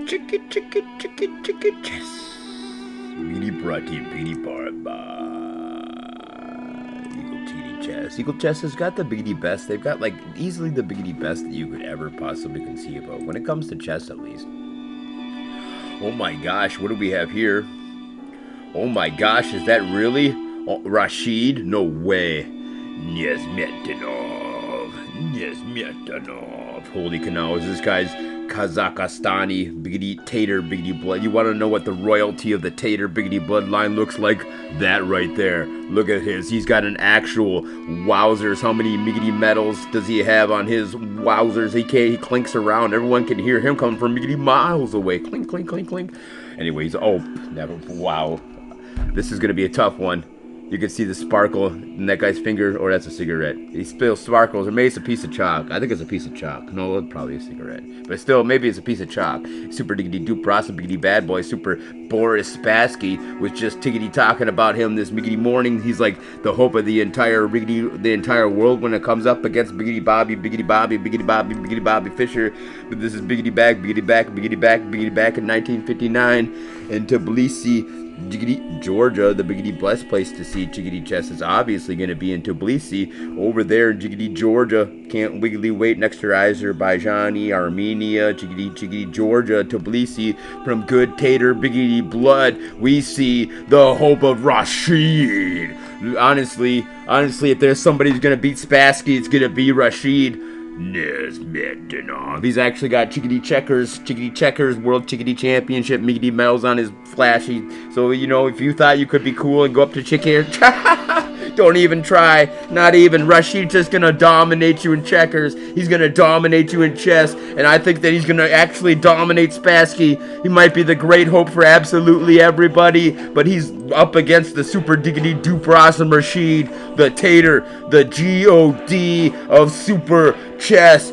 Chicken chess. Meaty bratty, meaty barba. Eagle TD chess. Eagle chess has got the biggity best. They've got like easily the biggity best that you could ever possibly conceive of. When it comes to chess, at least. Oh my gosh, what do we have here? Oh my gosh, is that really Rashid? No way. Nezhmetdinov. Holy canals, this guy's Kazakhstani, biggity tater, biggity blood. You want to know what the royalty of the tater, biggity bloodline looks like? That right there. Look at his. He's got an actual wowzers. How many biggity medals does he have on his wowzers? He clinks around. Everyone can hear him coming from biggity miles away. Clink, clink, clink, clink. Anyways, oh, never. Wow. This is going to be a tough one. You can see the sparkle in that guy's finger, or that's a cigarette. He spills sparkles, or maybe it's a piece of chalk. I think it's a piece of chalk. No, it's probably a cigarette. But still, maybe it's a piece of chalk. Super diggity doop Ross and biggity bad boy, super Boris Spassky was just tiggity talking about him this biggity morning. He's like the hope of the entire world when it comes up against biggity Bobby, biggity Bobby, biggity Bobby, biggity Bobby Fischer. But this is biggity back, biggity back, biggity back, biggity back in 1959 in Tbilisi, Jiggity, Georgia, the biggity blessed place to see Jiggity chess is obviously going to be in Tbilisi. Over there in Jiggity, Georgia, can't wiggly wait next to Azerbaijani, Armenia, Jiggity, Georgia, Tbilisi. From good tater, biggity blood, we see the hope of Rashid. Honestly, if there's somebody who's going to beat Spassky, it's going to be Rashid. Nezhmetdinov. He's actually got chickadee checkers, world chickadee championship, miggity medals on his flashy. So, you know, if you thought you could be cool and go up to chicken, don't even try. Not even. Rashid's just gonna dominate you in checkers. He's gonna dominate you in chess. And I think that he's gonna actually dominate Spassky. He might be the great hope for absolutely everybody, but he's up against the super diggity Dupras and Rashid, the tater, the G-O-D of super chess.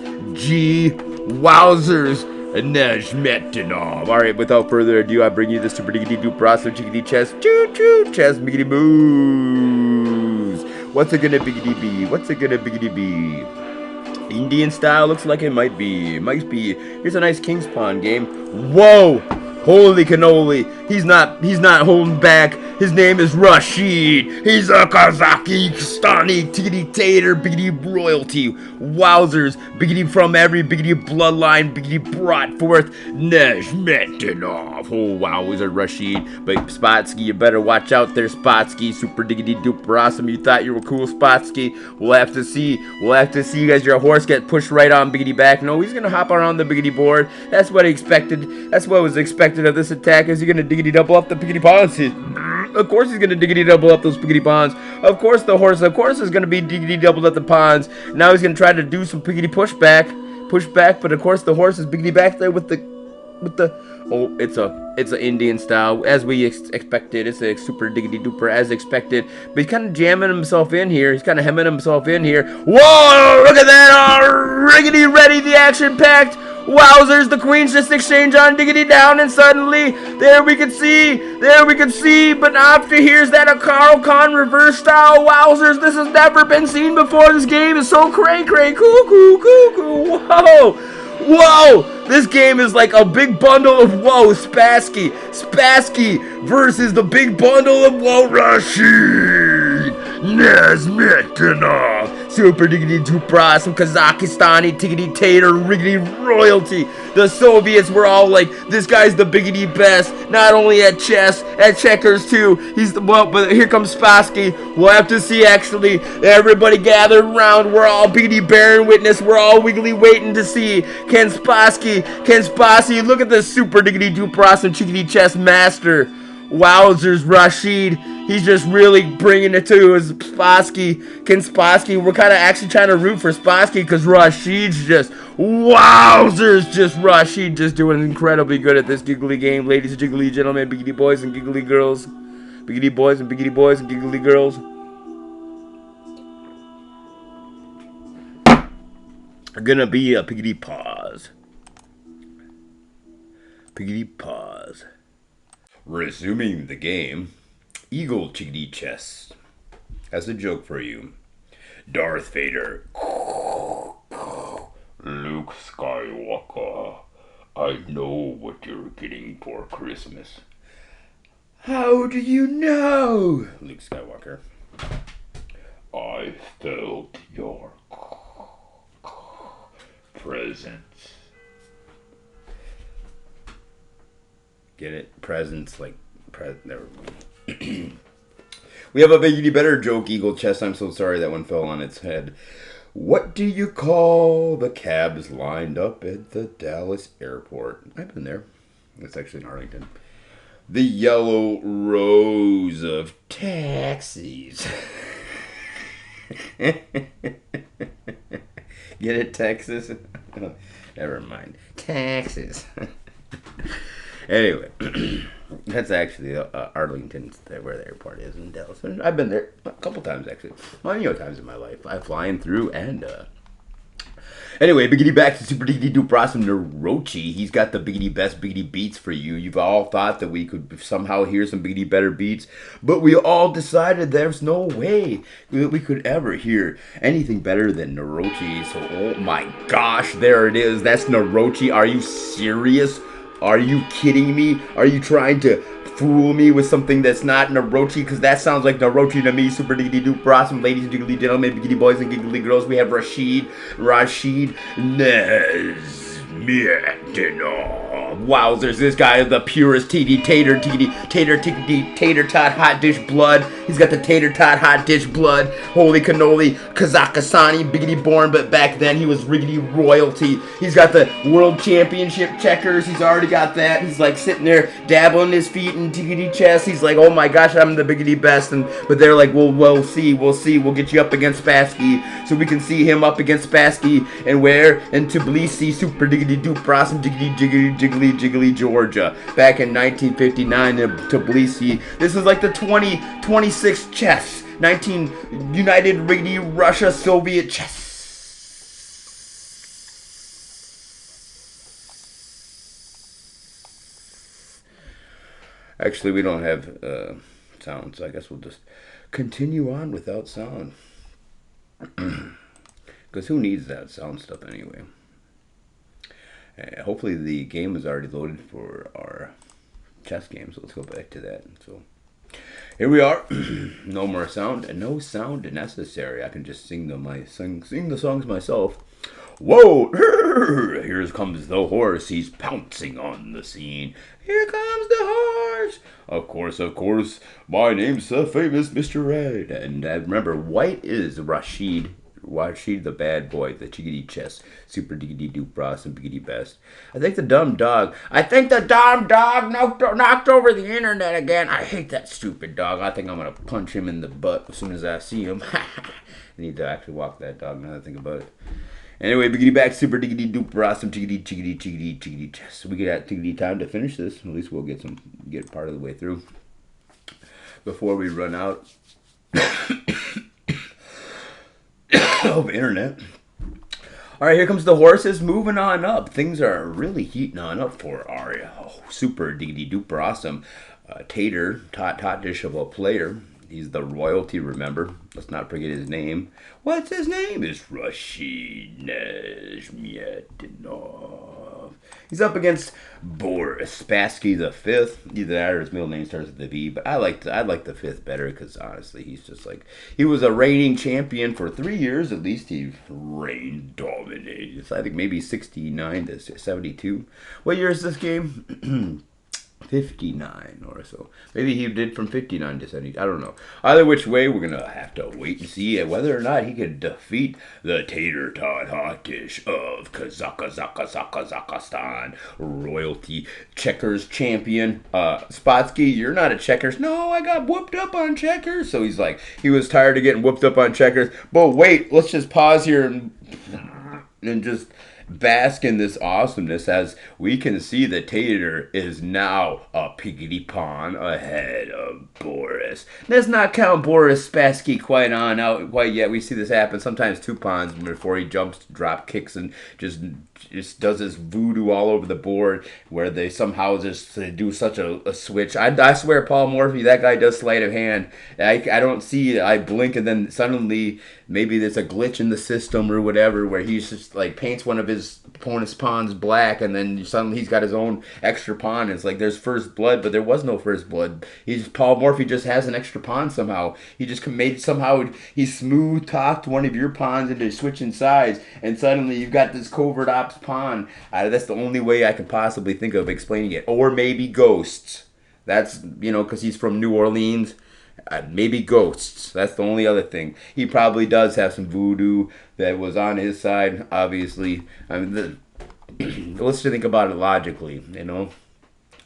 Wowzers. Nezhmetdinov. Alright, without further ado, I bring you the super diggity Dupras and chickadee chess. Choo-choo chess miggity moves. What's it gonna biggity be? What's it gonna biggity be? Indian style looks like it might be. Here's a nice king's pawn game. Whoa! Holy cannoli. He's not holding back. His name is Rashid. He's a Kazakhstani tiggity tater, biggity royalty. Wowzers, biggity from every biggity bloodline, biggity brought forth Nezhmetdinov. Oh wow, he's a Rashid. But Spassky, you better watch out there, Spassky. Super diggity duper awesome. You thought you were cool, Spassky. We'll have to see. You guys, your horse get pushed right on biggity back. No, he's gonna hop around the biggity board. That's what he expected. That's what was expected of this attack. Is he gonna diggity double up the biggity pawns? Of course he's gonna diggity double up those biggity pawns. Of course the horse, is gonna be diggity doubled up the pawns. Now he's gonna try to do some biggity pushback, but of course the horse is biggity back there with the oh, it's a Indian style as we expected. It's a super diggity duper as expected. But he's kind of jamming himself in here. He's kind of hemming himself in here. Whoa! Look at that! Riggity ready, the action packed. Wowzers, the queens just exchange on diggity down, and suddenly, there we can see, but after here's that a Carl Khan reverse style. Wowzers, this has never been seen before. This game is so cray-cray, cuckoo, whoa, this game is like a big bundle of whoa, Spassky versus the big bundle of whoa, Rashid, Nezhmetdinov, super diggity dupra, some Kazakhstani tiggity tater, riggity royalty. The Soviets were all like, this guy's the biggity best, not only at chess, at checkers too. But here comes Spassky. We'll have to see actually. Everybody gathered around. We're all biggity bearing witness. We're all wiggly waiting to see. Can Spassky, look at this super diggity dupra, some chickadee chess master. Wowzers, Rashid. He's just really bringing it to his Spassky. We're kind of actually trying to root for Spassky because Rashid's just, wowzers, Rashid just doing incredibly good at this giggly game. Ladies and giggly gentlemen, biggity boys and giggly girls. Biggity boys and giggly girls. Are gonna be a piggity pause. Resuming the game, Eagle Chickadee Chess has a joke for you. Darth Vader, Luke Skywalker, I know what you're getting for Christmas. How do you know? Luke Skywalker. I felt your presence. Get it? Presence, like, never mind. We have a biggie better joke, Eagle Chest. I'm so sorry that one fell on its head. What do you call the cabs lined up at the Dallas airport? I've been there. It's actually in Arlington. The yellow rows of taxis. Get it, Texas? Never mind. Taxes. Anyway, that's actually Arlington, where the airport is in Dallas. And I've been there a couple times, actually. Well, times in my life. I'm flying through and... Anyway, biggity back to Super Diggity Doop Awesome Narochi. He's got the biggity best biggity beats for you. You've all thought that we could somehow hear some biggity better beats, but we all decided there's no way that we could ever hear anything better than Narochi. So, oh my gosh, there it is. That's Narochi. Are you serious? Are you kidding me? Are you trying to fool me with something that's not Narochi? Because that sounds like Narochi to me. Super diggity doop awesome, ladies and giggly gentlemen, giggly boys and giggly girls. We have Rashid Nezhmetdinov. Wowzers, this guy is the purest tater tot hot dish blood. He's got the tater tot hot dish blood. Holy cannoli, Kazakhstani, biggity born, but back then he was riggedy royalty. He's got the world championship checkers. He's already got that. He's like sitting there dabbling his feet in tiggity chest. He's like, oh my gosh, I'm the biggity best. But they're like, well, we'll see. We'll get you up against Spassky. So we can see him up against Spassky. And where? In Tbilisi, super diggity doop awesome, jiggly jiggly Georgia. Back in 1959 in Tbilisi. This is like the 2026 chess. 19 United Riggedy Russia Soviet chess. Actually, we don't have sound, so I guess we'll just continue on without sound. Because who needs that sound stuff anyway? Hopefully the game is already loaded for our chess game, so let's go back to that. So here we are. No more sound, and no sound necessary. I can just sing the songs myself. Whoa! Here comes the horse. He's pouncing on the scene. Here comes the horse. Of course. My name's the famous Mr. Red. And remember, white is Rashid. Rashid the bad boy, the chickadee chest, super diggity doop bras and biggity best. I think the dumb dog knocked over the internet again. I hate that stupid dog. I think I'm gonna punch him in the butt as soon as I see him. I need to actually walk that dog now that I think about it. Anyway, biggity back, super diggity doop bras and chickadee chest. We get tiggity time to finish this. At least we'll get part of the way through before we run out of internet. All right, here comes the horses moving on up. Things are really heating on up for our super diggity duper awesome tater tot dish of a player. He's the royalty, remember? Let's not forget his name. What's his name? It's Rashid Nezhmetdinov. He's up against Boris Spassky the fifth. Either that or his middle name starts with the V. But I like the fifth better because honestly, he's just like, he was a reigning champion for 3 years. At least he reigned dominated. So I think maybe 69 to 72. What year is this game? 59 or so. Maybe he did from 59 to 70. I don't know. Either which way, we're going to have to wait and see whether or not he can defeat the tater tot hot dish of Kazakhstan royalty checkers champion. Spassky, you're not a checkers. No, I got whooped up on checkers. So he's like, he was tired of getting whooped up on checkers. But wait, let's just pause here and just bask in this awesomeness as we can see the tater is now a piggity pawn ahead of Boris. Let's not count Boris Spassky quite yet. We see this happen sometimes 2 pawns before he jumps, drop kicks, and just does this voodoo all over the board where they somehow just do such a switch. I swear, Paul Morphy, that guy does sleight of hand. I don't see it. I blink and then suddenly maybe there's a glitch in the system or whatever where he's just like paints one of his his opponent's pawn's black, and then suddenly he's got his own extra pawn. It's like there's first blood, but there was no first blood. Paul Morphy just has an extra pawn somehow. He just made somehow he smooth talked one of your pawns into switching sides, and suddenly you've got this covert ops pawn. That's the only way I can possibly think of explaining it. Or maybe ghosts. That's, because he's from New Orleans. Maybe ghosts. That's the only other thing. He probably does have some voodoo that was on his side, obviously. I mean, let's think about it logically,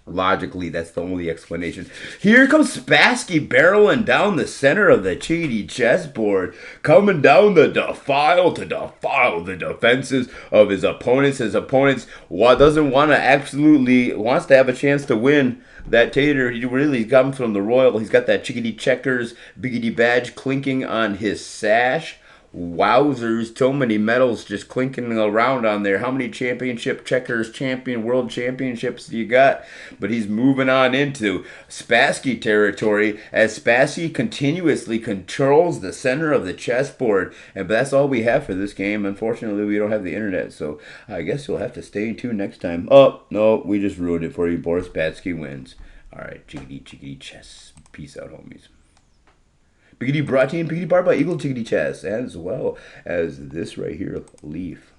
Logically, that's the only explanation. Here comes Spassky barreling down the center of the chickadee chessboard, coming down the defile to defile the defenses of his opponents. His opponents doesn't want to wants to have a chance to win. That tater, he really comes from the royal. He's got that chickadee checkers biggity badge clinking on his sash. Wowzers, so many medals just clinking around on there. How many championship checkers, world championships do you got? But he's moving on into Spassky territory as Spassky continuously controls the center of the chessboard. And that's all we have for this game. Unfortunately, we don't have the internet, so I guess you'll have to stay tuned next time. Oh, no, we just ruined it for you. Boris Spassky wins. All right, chickadee chess. Peace out, homies. Biggity brought to you in Biggity Bar by Eagle Chickadee Chess, as well as this right here, Leaf.